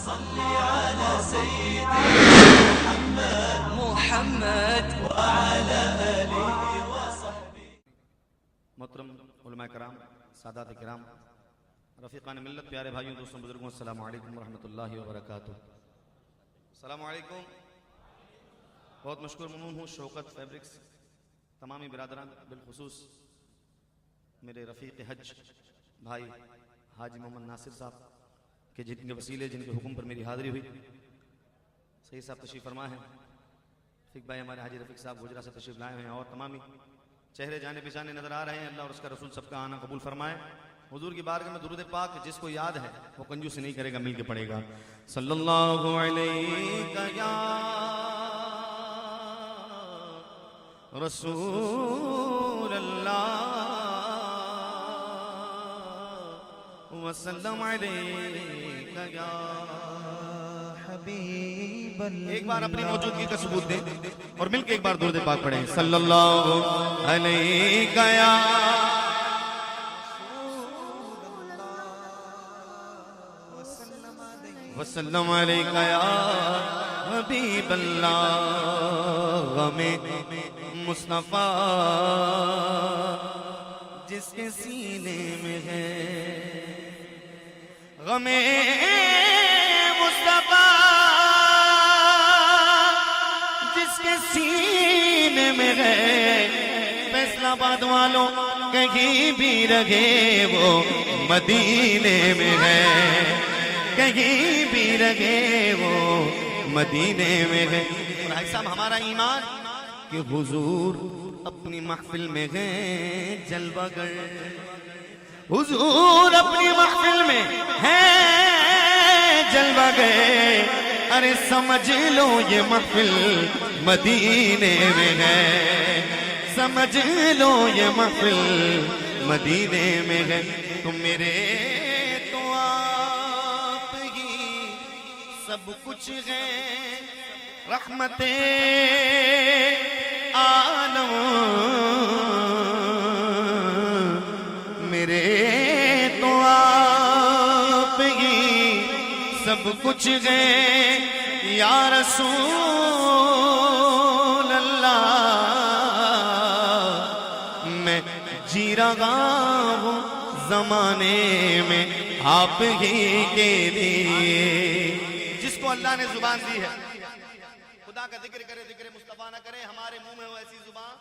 صل على سيدنا محمد وعلى آله وصحبه. محترم علماء کرام، سادات کرام، رفیقان ملت، پیارے بھائیوں، دوستوں، بزرگوں، السلام علیکم ورحمۃ اللہ وبرکاتہ. السلام علیکم. بہت مشکور ممنون ہوں شوکت فیبرکس تمامی برادران، بالخصوص میرے رفیق حج بھائی حاجی محمد ناصر صاحب کہ جن کے وسیلے، جن کے حکم پر میری حاضری ہوئی. سید صاحب تشریف فرما ہے، رفیق بھائی ہمارے حاجی رفیق صاحب گجرا سے تشریف لائے ہیں، اور تمامی چہرے جانے پہچانے نظر آ رہے ہیں. اللہ اور اس کا رسول سب کا آنا قبول فرمائے. حضور کی بارگاہ میں درود پاک جس کو یاد ہے وہ کنجوسی نہیں کرے گا، مل کے پڑھے گا. صلی اللہ علیہ یا رسول اللہ وسلم علیک یا حبیب اللہ. ایک بار اپنی موجودگی کا ثبوت دیں اور مل کے ایک بار درود پاک پڑھیں. صلی اللہ علیہ یا وسلم علیک یا حبیب اللہ. غم مصطفیٰ جس کے سینے میں ہے، غم مصطفیٰ جس کے سینے میں ہے. فیصلہ آباد والوں کہیں بھی رہے وہ مدینے میں ہے، کہیں بھی رہے وہ مدینے میں ہے. بھائی صاحب ہمارا ایمان کہ حضور اپنی محفل میں گئے جلوہ گر، حضور اپنی محفل میں ہے جلوہ گئے. ارے سمجھ لو یہ محفل مدینے میں ہے، سمجھ لو یہ محفل مدینے میں ہے. تم میرے تو آپ ہی سب کچھ ہے، رحمت عالم میرے تو آپ ہی سب کچھ ہے. یا رسول اللہ میں جی رہا ہوں زمانے میں آپ ہی کے لیے. جس کو اللہ نے زبان دی ہے خدا کا ذکر کرے، ذکر مصطفیٰ نہ کرے. ہمارے منہ میں ہو ایسی زبان.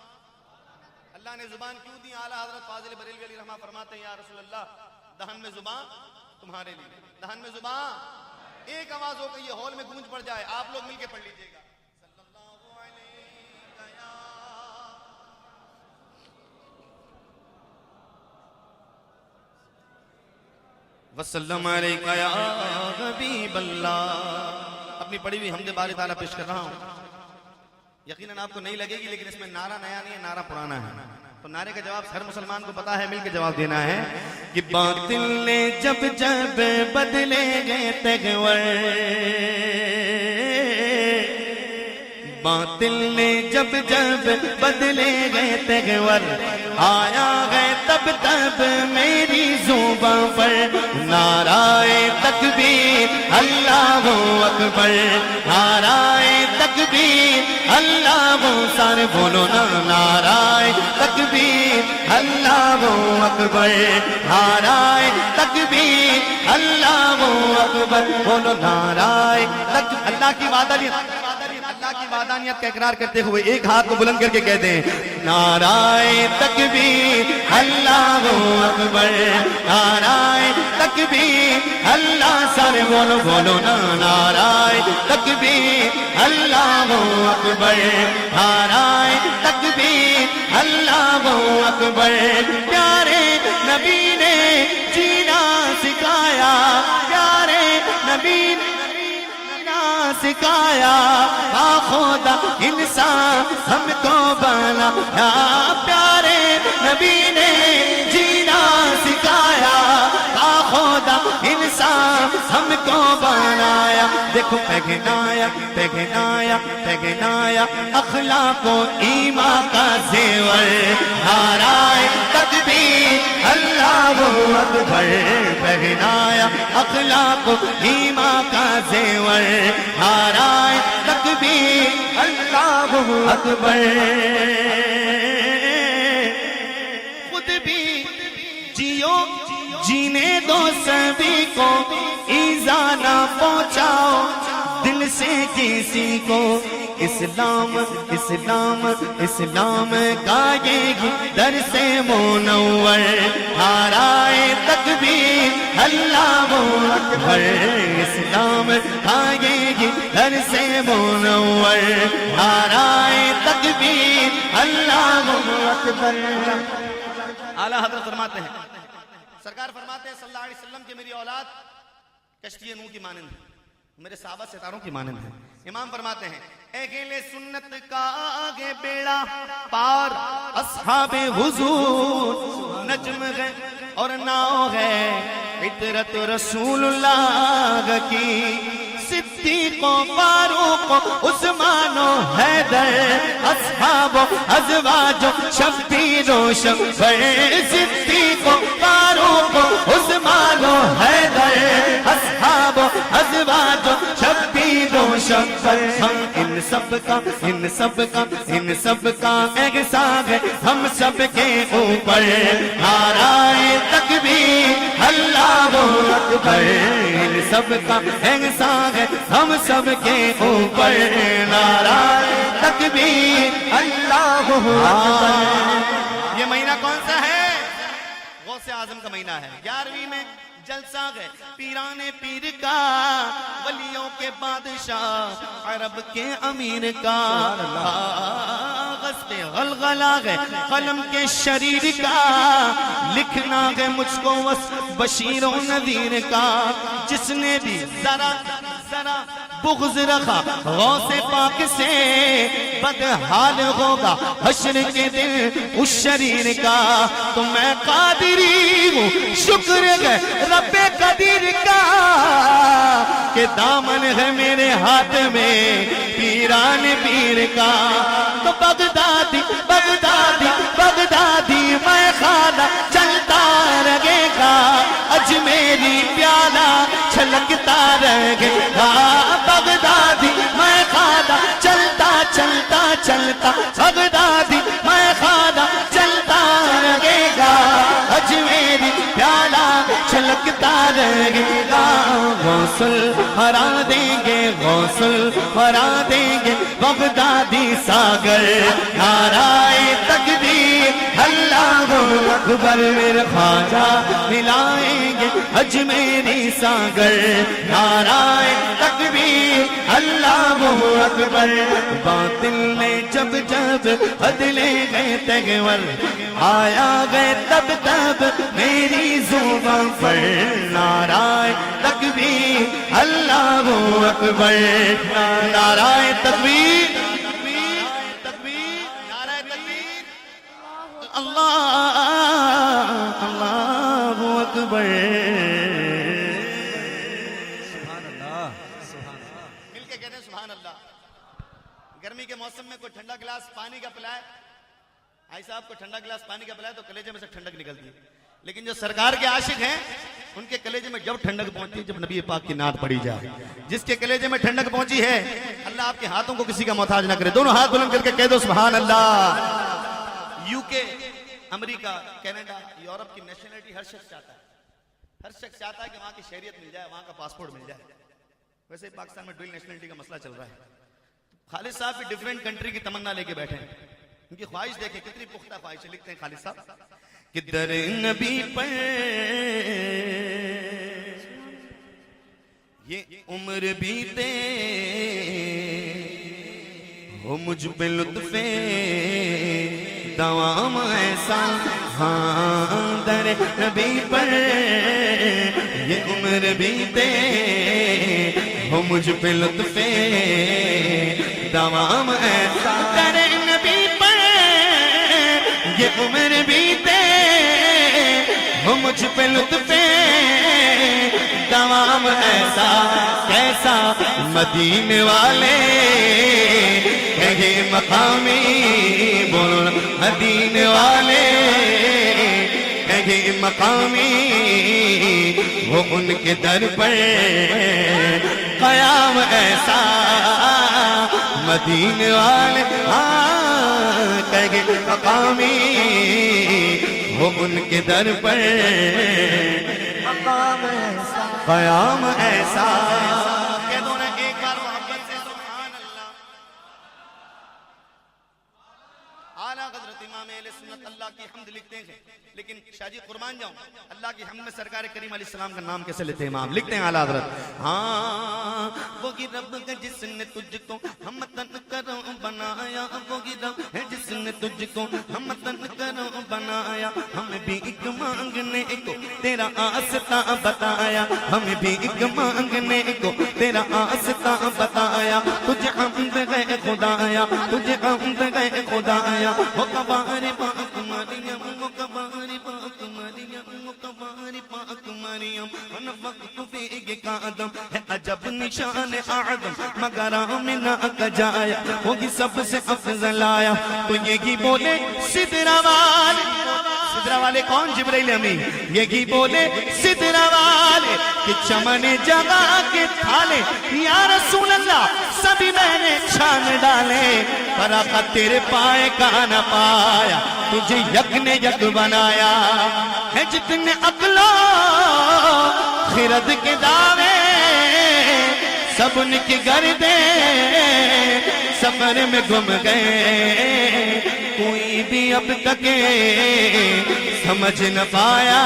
اللہ نے زبان کیوں دی؟ اعلیٰ حضرت فاضل بریلوی علیہ رحمہ فرماتے ہیں یا رسول اللہ دہن میں زبان تمہارے لیے، دہن میں زبان. ایک آواز ہو کہ یہ ہال میں گونج پڑ جائے، آپ لوگ مل کے پڑھ لیجئے گا. صلی اللہ علیہ وسلم علیک یا حبیب اللہ. اپنی پڑھی ہوئی حمد باری تعالیٰ پیش کر رہا ہوں. یقیناً آپ کو نہیں لگے گی، لیکن اس میں نعرہ نیا نہیں ہے، نعرہ پرانا ہے. تو نعرے کا جواب ہر مسلمان کو پتا ہے، مل کے جواب دینا ہے کہ باطل نے جب جب بدلے گئے تغور، باطل نے جب جب بدلے گئے تغور، آیا گئے تب تب میری زباں پر نعرہ تکبیر اللہ اکبر، نعرہ تکبیر اللہ سارے بولو نا، نعرہ تکبیر اللہ اکبر، نعرہ تکبیر اللہ اکبر. بولو نعرہ تکبیر. اللہ کی وحدانیت، اللہ کی وحدانیت کا اقرار کرتے ہوئے ایک ہاتھ کو بلند کر کے کہتے ہیں نعرہ تکبیر اللہ اکبر، نعرہ تکبیر اللہ. سارے بولو بولو نا، نعرہ تکبیر اللہ اکبر، نعرہ تکبیر اللہ اکبر. پیارے نبی نے جینا سکھایا، پیارے نبی نے سکھایا، خدا انسان ہم کو بنایا. پیارے نبی نے جینا سکھایا، خدا انسان ہم کو بنایا. دیکھو پہنایا پہنایا پہنایا اخلاق و ایمان کا زیور نعرہ تکبیر اللہ اکبر پہنایا اخلاق و ایمان کا زیور نعرہ تکبیر اللہ اکبر خود بھی جیو جینے دو سبھی کو ایذا نہ پہنچاؤ دل سے کسی کو اسلام اسلام اسلام کا یہ در سے منور نعرہ تکبیر اللہ اکبر اسلام کا یہ در سے منور نعرہ تکبیر اللہ اکبر اعلیٰ حضرت فرماتے ہیں سرکار فرماتے ہیں صلی اللہ علیہ وسلم کہ میری اولاد کشتی نوح کی مانند ہے میرے صحابہ ستاروں کی مانند ہے امام فرماتے ہیں اگلے سنت کا آگے بیڑا پار اصحاب حضور نجم ہے اور ناؤ ہے فطرت رسول اللہ کی صدیق و فاروق عثمان و حیدر اصحاب و ازواج و شبیر و شبیر صدیق و فاروق عثمان و حیدر اصحاب و ازواج و شبیر و شبیر ہم ان سب کا احسان ہے ہم سب کے اوپر نعرہ تکبیر اللہ اکبر ان سب کا احسان ہے ہم سب کے اوپر نعرہ تکبیر اللہ اکبر یہ مہینہ کون سا ہے غوث اعظم کا مہینہ ہے 11ویں میں جلسہ ہے پیران پیر کا ولیوں کے بادشاہ عرب کے امیر کا کاغذ پہ غلغلہ ہے قلم کے شریر کا لکھنا ہے مجھ کو بشیر و نذیر کا جس نے بھی ذرا ذرا بغض رکھا غوث پاک سے بدحال ہوگا حشر کے دن اس شریر کا تو میں قادری ہوں شکر ہے رب قدیر کا کہ دامن ہے میرے ہاتھ میں پیران پیر کا تو بغدادی بغدادی بغدادی میں خانہ چلتا رہے گا اجمیری پیالہ چھلکتا رہے گا بغدادی میں خانہ چلتا چلتا چلتا بغدادی میں خانہ چلتا رہے گا اجمیری پیالہ چھلکتا رہے گا غسل ہرا دیں گے غسل ہرا دیں گے بغدادی ساگر نعرہ تکبیر اللہ اکبر میرے خواجہ ملائیں گے اجمیری ساگر نعرہ تکبیر اللہ اکبر باطل نے جب جب بدلے گئے تغور آیا گئے تب تب میری زبان پر نعرہ تکبیر اللہ اکبر نعرہ تکبیر نعرہ تکبیر اللہ اللہ اکبر مل کے کہتے ہیں سبحان اللہ گرمی کے موسم میں کوئی ٹھنڈا گلاس پانی کا پلائے آئی صاحب کو ٹھنڈا گلاس پانی کا پلائے تو کلیجے میں سے ٹھنڈک نکلتی ہے لیکن جو سرکار کے عاشق ہیں ان کے کلیجے میں جب ٹھنڈک پہنچتی ہے جب نبی پاک کی نعت پڑھی جائے جس کے کلیجے میں ٹھنڈک پہنچی ہے اللہ آپ کے ہاتھوں کو کسی کا محتاج نہ کرے دونوں ہاتھ بلند کر کے کہہ دو سبحان اللہ UK امریکہ کینیڈا یورپ کی نیشنلٹی ہر شخص چاہتا ہے کہ وہاں کی شہریت مل جائے وہاں کا پاسپورٹ مل جائے ویسے پاکستان میں ڈوئل نیشنلٹی کا مسئلہ چل رہا ہے خالد صاحب بھی ڈیفرنٹ کنٹری کی تمنا لے کے بیٹھے ہیں ان کی خواہش دیکھیں کتنی پختہ خواہش ہے لکھتے ہیں خالد صاحب کہ در نبی پر یہ عمر بیتے ہو مجھ پہ لطف دوام ایسا ہاں در نبی پر یہ عمر بیتے ہو مجھ پہ لطف دوام ایسا در نبی پر یہ عمر بیتے ہو مجھ پہ لطف دوام ایسا کیسے ایسا مدینے والے کہے مقامی بولو نا مدینے والے کہے مقامی وہ ان کے در پر قیام ایسا مدینے والے کہے مقامی وہ ان کے در پر قیام ایسا کہہ دو نا ایک بار محبت سے سبحان اللہ اعلیٰ حضرت امام اہل سنت اللہ کی حمد لکھتے ہیں لیکن شاہ جی قربان جاؤں اللہ کی حمد میں سرکار کریم علیہ السلام کا نام کیسے لیتے ہیں امام لکھتے ہیں اعلیٰ حضرت ہاں وہی رب ہے جس نے تجھ کو ہمتن کرو بنایا وہی رب ہے جس نے تجھ کو ہمتن کرو بنایا ہمیں بھی ایک مانگنے کو تیرا آستا بتایا ہمیں بھی ایک مانگنے کو تیرا آستا بتایا تجھے حمد ہے خدایا تجھے حمد ہے خدایا وہ کباری پاک مریم وہ کباری پاک مریم وہ کباری پاک مریم ونفقت فیک قدم ہے عجب نشان اعظم مگر آمنہ کا جایا وہی سب سے افضل آیا تو یہی بولے سدرہ والے کون جبرائیل امین یہی بولے سدرہ والے کہ چمن جگہ کے تھالے یا رسول اللہ سبھی میں نے چھان ڈالے پر آقا تیرے پائے کا نہ پایا تجھے یک نے یک بنایا ہے جتنے عقلوں خرد کے دعوے سب ان کی گردے سفر میں گم گئے کوئی بھی اب تک سمجھ نہ پایا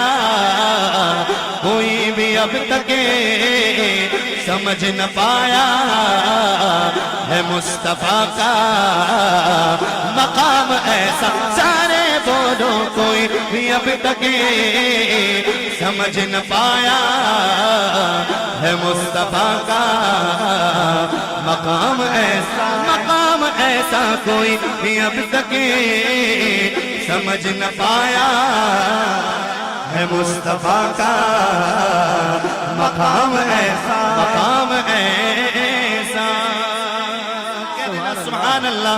کوئی بھی اب تک سمجھ نہ پایا ہے مصطفیٰ کا مقام ایسا سارے بولو کوئی بھی اب تک سمجھ نہ پایا ہے مصطفیٰ کا مقام ایسا کوئی بھی اب تک سمجھ نہ پایا ہے مصطفیٰ کا مقام ایسا سبحان اللہ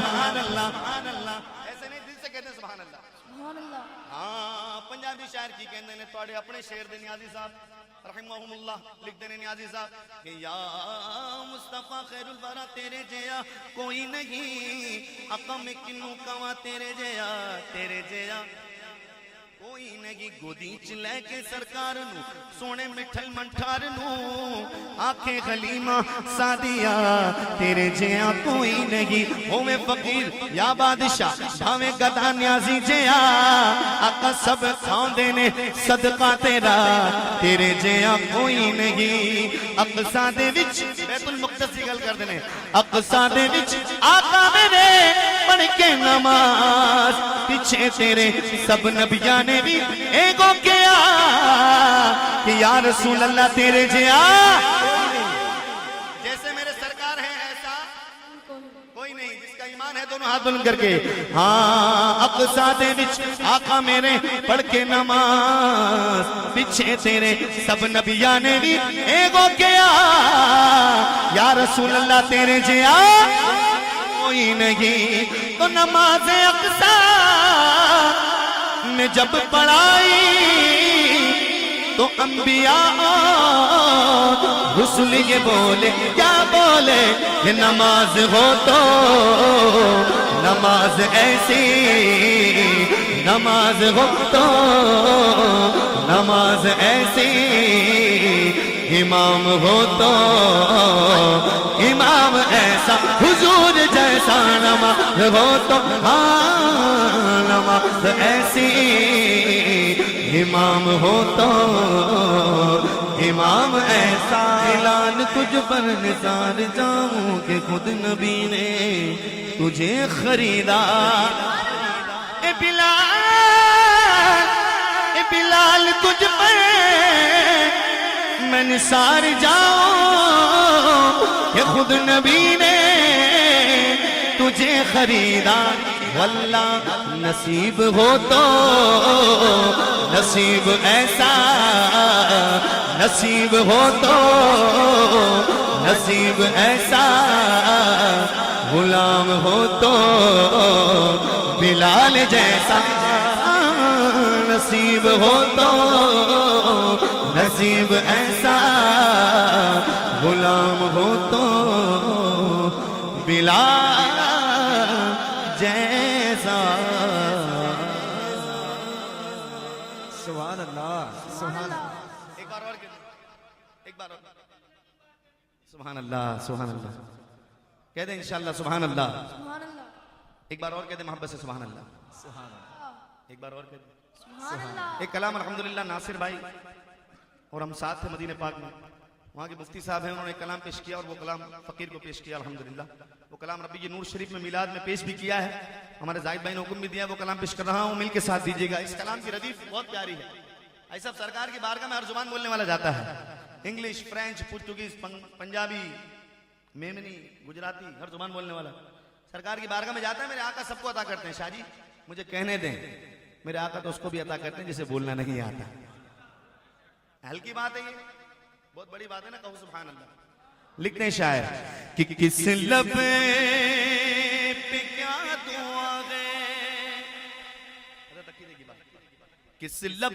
ایسے نہیں دل سے کہتے ہیں سبحان اللہ ہاں پنجابی شاعر کی کہندے نے تواڈے اپنے شعر دے نیازی صاحب رحمہم اللہ لکھ دینے نیازی صاحب کہ یا مصطفیٰ خیر الورا تیرے جیا کوئی نہیں آقا میں کنوں کوا تیرے جیا کوئی نہیں گودی چلے کے سرکار نو سونے مٹھل منٹھار نو آنکھیں غلیمہ سادیا تیرے جیا کوئی نہیں ہوئے فقیر یا بادشاہ بھاوے گدا نیازی جیا آقا سب کھاؤں دینے صدقہ تیرا تیرے جیا کوئی نہیں اقصا دے وچ بیت المقدس گل کر دینے اقصا دے وچ آقا میرے پڑھ کے نماز پیچھے تیرے سب نبیان نے بھی ایگو کیا کہ یا رسول اللہ تیرے جیا جیسے میرے سرکار ہیں ایسا کوئی نہیں جس کا ایمان ہے دونوں ہاتھ بلند کر کے ہاں اقصا دے وچ آقا میرے پڑھ کے نماز پیچھے تیرے سب نبیان نے بھی ایگو کیا یا رسول اللہ تیرے جیا کوئی نہیں تو نماز اقصا میں جب پڑھائی تو انبیاء رسول یہ بولے کیا بولے کہ نماز ہو تو نماز ایسی نماز ہو تو نماز ایسی امام ہو تو امام ایسا حضور جیسا نماز ہو تو نماز ایسی امام ہو تو امام ایسا اعلان تجھ پر نثار جاؤں کہ خود نبی نے تجھے خریدا اے بلال تجھ پر میں نثار جاؤں کہ خود نبی نے تجھے خریدا واللہ نصیب ہو تو نصیب ایسا نصیب ہو تو نصیب ایسا غلام ہو تو بلال جیسا نصیب ہو تو نصیب ایسا غلام ہو تو بلال جیسا سبحان اللہ سبحان اللہ ایک بار اور ایک بار اور سبحان اللہ سبحان اللہ کہہ دیں انشاءاللہ سبحان اللہ ایک بار اور کہہ دیں محبت سے سبحان اللہ ایک بار اور کہہ دیں ایک کلام الحمدللہ ناصر بھائی اور ہم ساتھ تھے مدینہ پاک میں وہاں کے مفتی صاحب ہیں انہوں نے ایک کلام پیش کیا اور وہ کلام فقیر کو پیش کیا الحمدللہ وہ کلام ربی نور شریف میں میلاد میں پیش بھی کیا ہے ہمارے زاہد بھائی نے حکم بھی دیا وہ کلام پیش کر رہا ہوں مل کے ساتھ دیجیے گا اس کلام کی ردیف بہت پیاری ہے ایسا سرکار کی بارگاہ میں ہر زبان بولنے والا جاتا ہے انگلش فرینچ پرتگیز پنجابی میمنی گجراتی ہر زبان بولنے والا سرکار کی بارگاہ میں جاتا ہے میرے آقا سب کو عطا کرتے ہیں شاہ جی مجھے کہنے دیں میرے آقا تو اس کو بھی عطا کرتے ہیں جسے بولنا نہیں آتا ہلکی بات ہے یہ بہت بڑی بات ہے نا کہو سبحان اللہ لکھتے ہیں شاعر کہ کس لب پہ کیا دعا گئے کس لب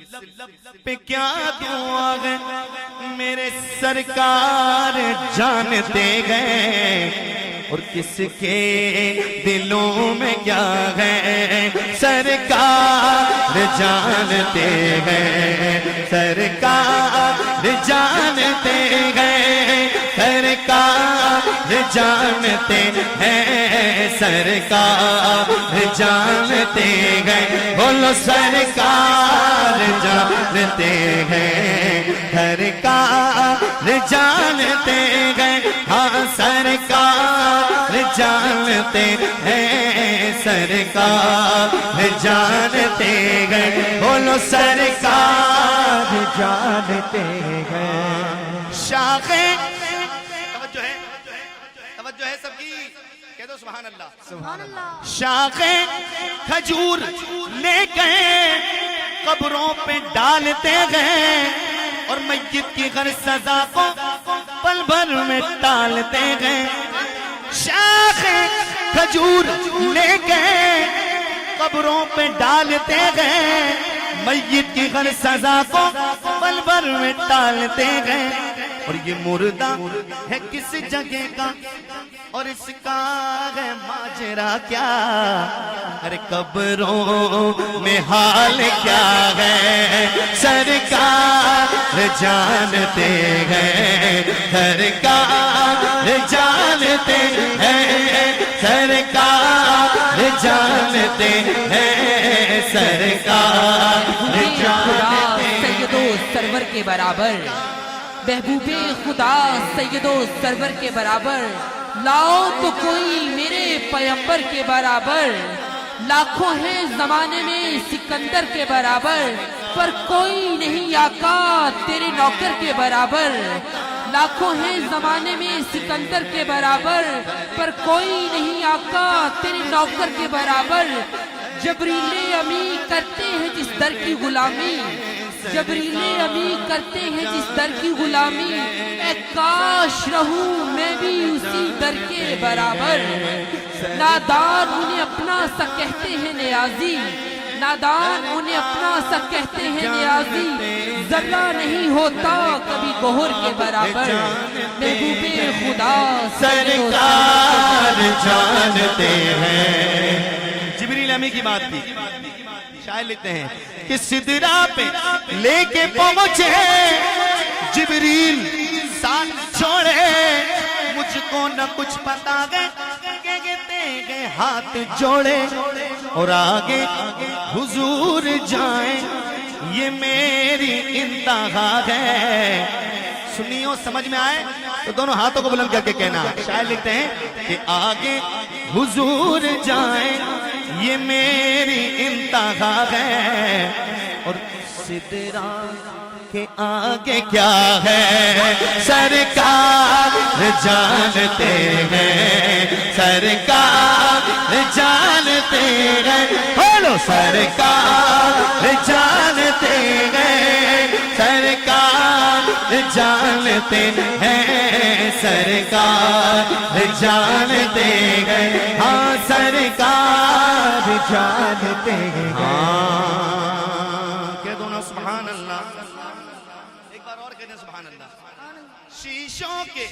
پہ کیا دعا گئے میرے سرکار جانتے گئے اور کس کے دلوں میں کیا ہے سرکار جانتے ہیں سرکار جانتے ہیں سرکار جانتے ہیں سرکار جانتے ہیں بولو سرکار جانتے ہیں سرکار جانتے ہیں ہاں سرکار جانتے ہیں سرکار جانتے ہیں بولو سرکار جانتے ہیں شاخ توجہ ہے سب کی کہہ دو سبحان اللہ سبحان اللہ شاخ کھجور لے گئے قبروں پہ ڈالتے گئے اور میت کی غر سزا کو پل بھر میں ٹالتے گئے شاخ کھجور لے گئے قبروں پہ ڈالتے گئے میت کی غر سزا کو پل بھر میں ٹالتے گئے اور یہ مردہ ہے کس جگہ کا اور اس کا ہے ماجرا کیا ارے قبروں میں حال کیا ہے سرکار جانتے ہیں سرکار جانتے ہیں سرکار جانتے ہیں سرکار جانتے ہیں سید و سرور کے برابر محبوب خدا سید و سرور کے برابر لاؤ تو کوئی میرے پیغمبر کے برابر لاکھوں ہیں زمانے میں سکندر کے برابر پر کوئی نہیں آقا تیرے نوکر کے برابر لاکھوں ہیں زمانے میں سکندر کے برابر پر کوئی نہیں آقا تیرے نوکر کے برابر جبریل امی کرتے ہیں جس در کی غلامی جبریل امی کرتے ہیں جس در کی غلامی اے کاش رہوں میں بھی اسی در کے برابر نادان انہیں اپنا سا کہتے ہیں نیازی نادان انہیں اپنا سا کہتے ہیں نیازی ذرہ نہیں ہوتا کبھی گوہر کے برابر محبوب خدا سرکار جانتے ہیں جبریل امی کی بات تھی شاعر لکھتے ہیں کہ سدرا پہ لے کے پہنچے جبریل ساتھ چھوڑے مجھ کو نہ کچھ پتا گئے گئے ہاتھ جوڑے اور آگے حضور جائیں یہ میری انتہا ہے سنیو سمجھ میں آئے تو دونوں ہاتھوں کو بلند کر کے کہنا شاعر لکھتے ہیں کہ آگے حضور جائیں یہ میری انتہا ہے اور سدرا کے آگے کیا ہے سرکار جانتے ہیں سرکار جانتے ہیں بولو سرکار جانتے ہیں سرکار جانتے ہیں سرکار جانتے ہیں ہاں سرکار جانتے ہیں کہہ دو نا سبحان اللہ ایک بار اور کہنے سبحان اللہ شیشوں کے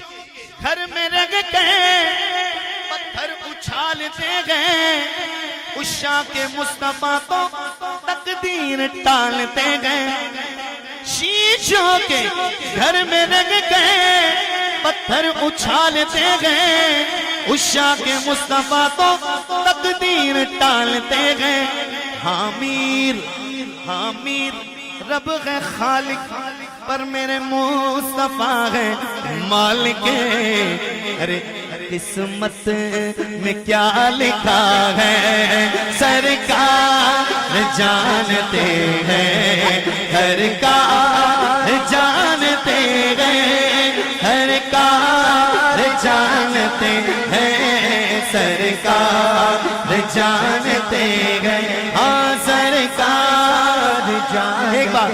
گھر میں رگ گئے پتھر اچھالتے گئے عشاق کے مصطفیٰ کو تقدیر ٹالتے گئے شیشوں کے گھر میں رگ گئے پتھر اچھالتے گئے عشاق کے مصطفیٰ کو تقدیر ٹالتے گئے حامیر حامیر رب ہے خالق پر میرے مصطفیٰ ہے مالک ارے قسمت میں کیا لکھا ہے سرکار جانتے ہیں ہر کار جانتے ہیں ہر کار جانتے ہیں سرکار جانتے ہیں ہاں سرکار جانتے ایک بار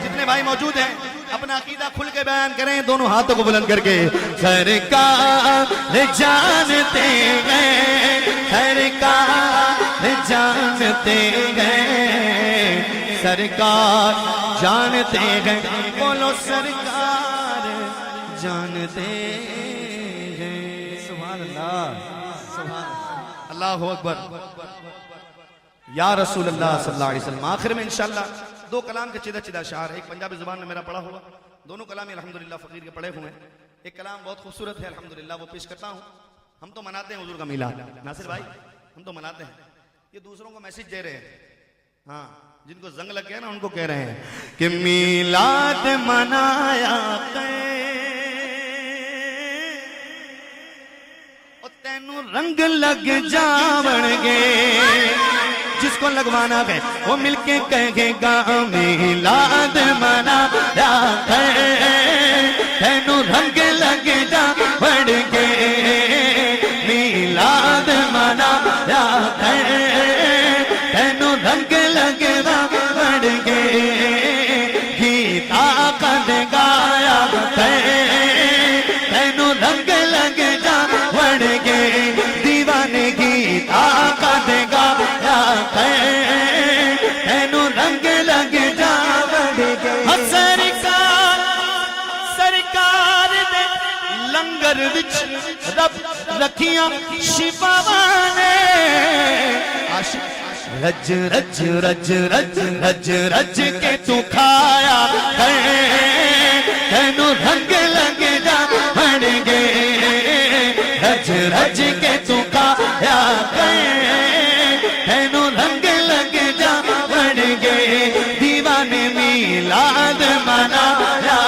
جتنے بھائی موجود ہیں اپنا عقیدہ کھل کے بیان کریں دونوں ہاتھوں کو بلند کر کے سرکار جانتے ہیں سرکار جانتے ہیں سرکار جانتے ہیں بولو سرکار جانتے ہیں سبحان اللہ سبحان اللہ اکبر یا رسول اللہ صلی اللہ علیہ وسلم آخر میں انشاءاللہ دو کلام کے چیدہ چیدہ شعر ایک پنجابی زبان میں میرا پڑھا ہوا دونوں کلام الحمدللہ فقیر کے پڑھے ہوئے ہیں ایک کلام بہت خوبصورت ہے الحمدللہ وہ پیش کرتا ہوں ہم تو مناتے ہیں حضور کا میلاد ناصر بھائی ہم تو مناتے ہیں یہ دوسروں کو میسج دے رہے ہیں ہاں جن کو زنگ لگ گیا نا ان کو کہہ رہے ہیں کہ میلاد منایا تینوں رنگ لگ جاون گے جس کو لگوانا ہے وہ مل کے کہے گا میلاد منایا تینوں رنگ لگ جاون گے میلاد منایا تینوں رنگ لگ جاون گے گیتا قد گایا تینوں رنگ لگ جاون گے دیوانے گیتا قد گایا تینوں رنگ لگ جاون گے سرکار سرکار دے لنگر وچ رب رکھیاں شفاواں نے رج رج رج رج رج رج کے تو کھایا تینوں رنگ لگ جاون گے رج رج کے تو کھایا تینوں رنگ لگ جاون گے دیوانے میلاد منایا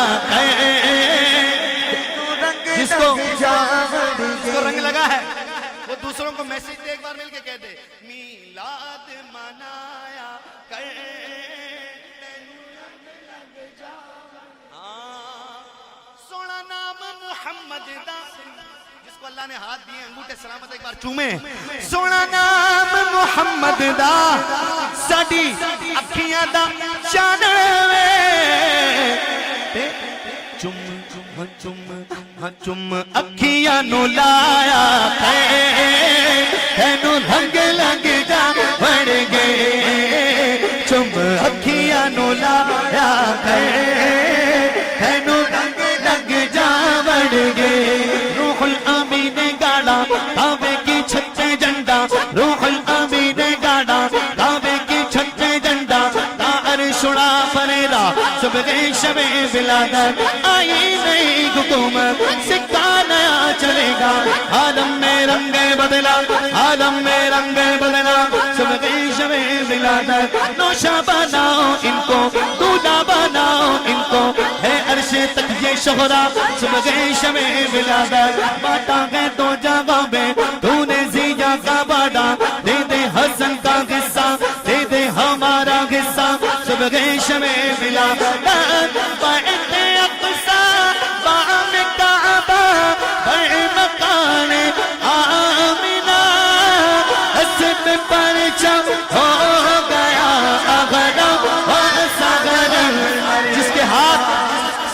جس کو رنگ لگا ہے وہ دوسروں کو میسج دے ایک بار مل کے کہہ دے میلاد منایا سونا نام محمد دا جس کو اللہ نے ہاتھ دیے انگوٹھے سلامت ایک بار چومے سونا نام محمد دا ساڈی اکھیاں دا چانن وے چم چم چم اکھیاں نو لایا تینوں رنگ لگ جاون گے چم اکھیاں نو لایا تینوں رنگ لگ جاون گے روح الامین گاڑا کعبے کی چھت پہ جھنڈا روح الامین گاڑا کعبے کی چھت پہ جھنڈا عرش اڑا فریدا صبح شب ولادت آئی نئی حکومت سکہ نیا چلے گا عالم میں رنگ بدلا عالم میں رنگ بدلا صبح شب ولادت نوشا بناؤ ان کو دودھا بناؤ ان کو ہے عرش تک یہ شہرا صبح شب ولادت باٹا گئے تو جگہ میں تو نے زیجا کا باڑا دے دے حسن کا غصہ دے دے ہمارا غصہ صبح شب ولادت بائت اقصا بام کعبہ بڑ مکان آمینہ حسن پرچم ہو گیا اغرب و صغر جس کے ہاتھ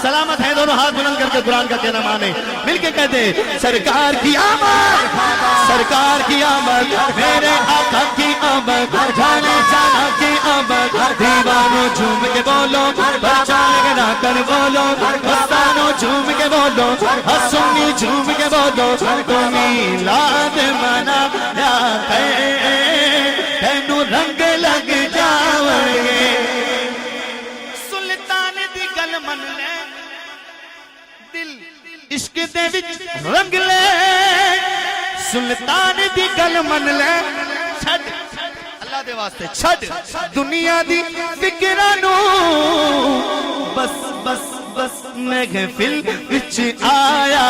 سلامت ہیں دونوں ہاتھ بلند کر کے قرآن کا کہنا مانے مل کے کہتے سرکار کی آمد سرکار کی آمد میرے آقا کی آمد جانے جانا کی آمد دیوانوں جھوم کے بولو بچہ لگنا کر بولو مستانوں جھوم کے بولو سنی جھوم کے بولو تو میلاد منا یا تینو رنگ لگ جاؤنگے سلطان دی گل من لے دل عشق دے وچ رنگ لے سلطان دی گل من لے چھڑ اللہ دے واسطے چھڑ دنیا دی فکرانو بس بس بس محفل وچ آیا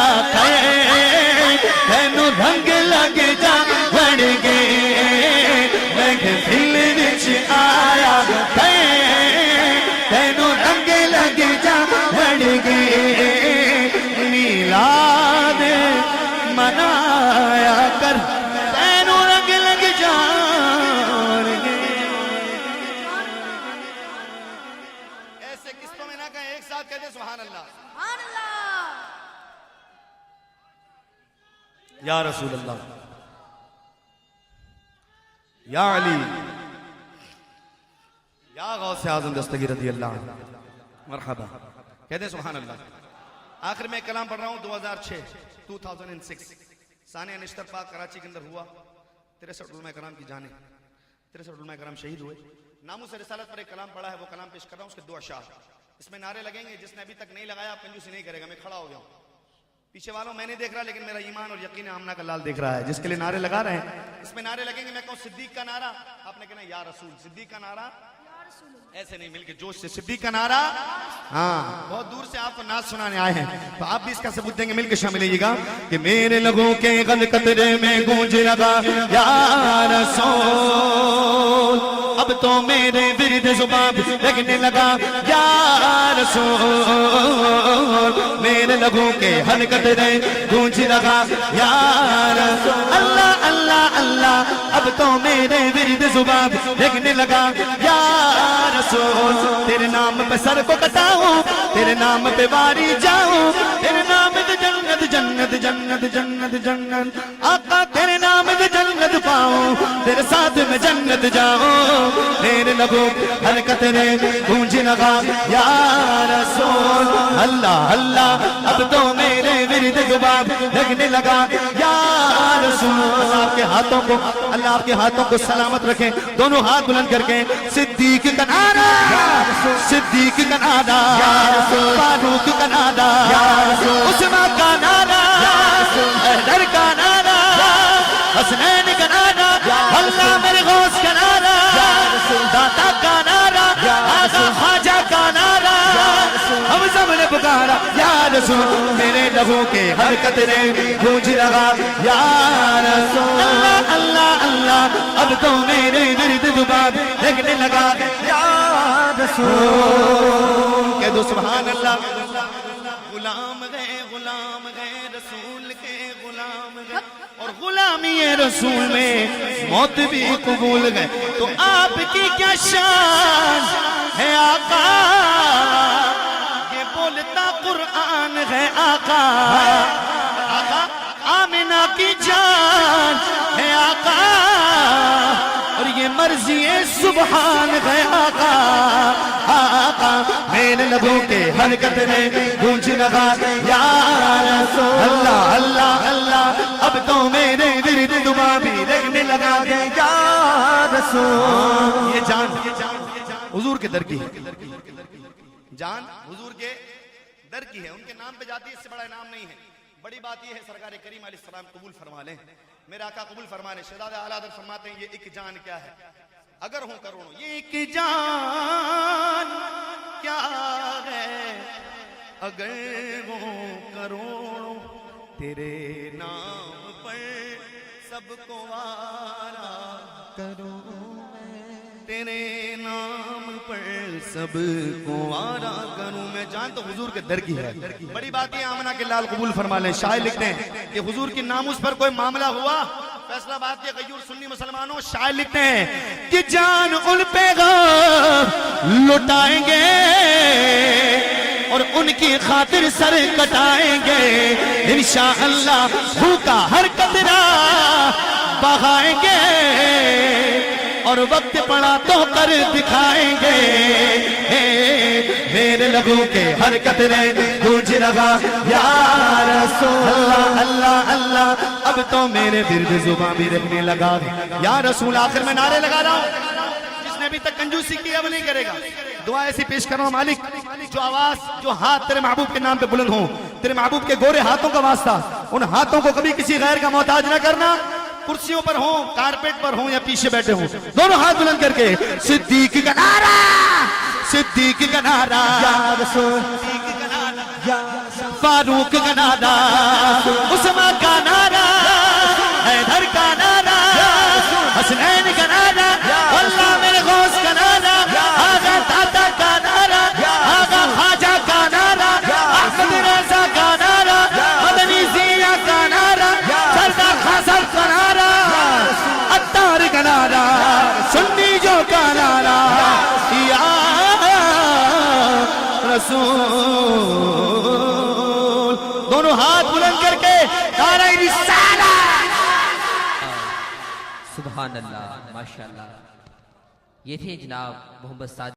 تینو رنگ لگ جا بڑھ گے محفل وچ آیا تینو رنگ لگ جا بڑھ گے میلاد منایا کر تینو رنگ لگ جان گے ایسے قسطوں میں نہ کہیں ایک ساتھ کہتے سبحان اللہ یا رسول اللہ یا علی یا غوث اعظم دستگیر رضی اللہ عنہ مرحبا کہتے ہیں سبحان اللہ آخر میں کلام پڑھ رہا ہوں 2006 ثانیہ نشتر پاک کراچی کے اندر ہوا 63 علماء کرام کی جانیں 63 علماء کرام شہید ہوئے ناموس رسالت پر ایک کلام پڑھا ہے وہ کلام پیش کر رہا ہوں اس کے 2 اشعار اس میں نعرے لگیں گے جس نے ابھی تک نہیں لگایا آپ کنجوسی نہیں کرے گا میں کھڑا ہو گیا ہوں پیچھے والوں میں نہیں دیکھ رہا لیکن میرا ایمان اور یقین آمنہ کا لال دیکھ رہا ہے جس کے لیے نعرے لگا رہے ہیں اس میں نعرے لگیں گے میں کہوں صدیق کا نعرہ آپ نے کہنا یا رسول صدیق کا نعرہ ایسے نہیں مل کے جوش سے صدیق کا نعرہ ہاں بہت دور سے آپ کو ناز سنانے آئے ہیں تو آپ بھی اس کا ثبوت دیں گے مل کے شامل لیجیے گا کہ میرے لگوں کے غل قطرے میں گونج لگا یا رسول اب تو میرے ورد زبان لگنے لگا یا رسول میرے لگوں کے ہر قطرے گونج لگا یا رسول اللہ اللہ اللہ اب تو میرے ورد زبان لگنے لگا یا رسول تیرے نام پہ سر کو کٹاؤں تیرے نام پہ باری جاؤں تیرے نام پہ جنت جنت جنت جنت جنت آقا تیرے نام پہ جنت پاؤں تیرے ساتھ میں جنت جاؤں میرے لبوں حرکت نے گونج لگا یا رسول اللہ اللہ اب تو میرے ورد زبان لگنے لگا یا رسول اللہ کے ہاتھوں کو اللہ آپ کے ہاتھوں کو سلامت رکھیں دونوں ہاتھ بلند کر کے صدیق کا نعرہ صدیق کا نعرہ فاروق کا نعرہ عثمان کا نعرہ حیدر کا نعرہ حسنین کا نعرہ اللہ میرے غوث کا نعرہ داتا کا نعرہ آقا خواجہ کا نعرہ ہم سب نے پکارا یا رسول میرے لبوں کے حرکت نے گونج لگا یا رسول اللہ اللہ اللہ اب تو میرے ورد زبان لگنے لگا یا رسول کہہ دو سبحان اللہ غلام گئے رسول کے غلام گئے اور غلامی رسول میں موت بھی قبول گئے تو آپ کی کیا شان ہے آقا یہ بولتا قرآن ہے آقا آقا آمنہ کی جان ہے آقا اور یہ مرضی سبحان ہے آقا آقا میرے لبوں کے حرکت نے گونج لگا یا رسول اللہ اللہ اللہ اب تو میرے ورد زبان بھی لگنے لگا یا رسول یہ جان حضور کے در کی ہے جان حضور کے در کی ہے ان کے نام پہ جاتی ہے اس سے بڑا نام نہیں ہے بڑی بات یہ ہے سرکار کریم علیہ السلام قبول فرما لیں میرے آقا قبول فرما لیں شہزادہ اعلیٰ حضرت فرماتے ہیں یہ ایک جان کیا ہے اگر ہوں کروڑوں یہ ایک جان کیا ہے اگر ہوں کروڑوں تیرے نام پر سب کو وارا کروں تیرے نام پر سب کو وارا کروں میں جان تو حضور کے در کی ہے بڑی بات یہ آمنہ کے لال قبول فرما لیں شاعر لکھتے ہیں کہ حضور کی ناموس پر کوئی معاملہ ہوا فیصلہ بات یہ غیور سنی مسلمانوں شاعر لکھتے ہیں کہ جان ان پہ غم لٹائیں گے اور ان کی خاطر سر کٹائیں گے انشاءاللہ بھوکا ہر قطرہ بہائیں گے اور وقت پڑا تو کر دکھائیں گے میرے لبوں کے ہر قطرے گونج لگا یا رسول اللہ اللہ اللہ اب تو میرے درد زباں بھی رکھنے لگا یا رسول آخر میں نعرے لگا رہا ہوں جس نے ابھی تک کنجوسی کی اب نہیں کرے گا دعا ایسی پیش کر رہا ہوں مالک جو آواز جو ہاتھ تیرے محبوب کے نام پہ بلند ہوں تیرے محبوب کے گورے ہاتھوں کا واسطہ ان ہاتھوں کو کبھی کسی غیر کا محتاج نہ کرنا کرسیوں پر ہوں کارپیٹ پر ہوں یا پیچھے بیٹھے ہوں دونوں ہاتھ بلند کر کے صدیق کا نعرہ صدیق کا نعرہ یا رسول فاروق کا نعرہ عثمان کا نعرہ حیدر کا نعرہ حسنین کا نعرہ اللہ میرے غوث کا نعرہ آغا دادا کا نعرہ آغا خواجہ کا نعرہ احمد رضا کا نعرہ مدنی ضیاء کا نعرہ سردار خاصر کا نعرہ عطار کا نعرہ سنی جو کا نعرہ یا رسول دونوں ہاتھ بلند کر کے نعرہ رسالہ سبحان اللہ ماشاءاللہ یہ تھے جناب محمد ساجد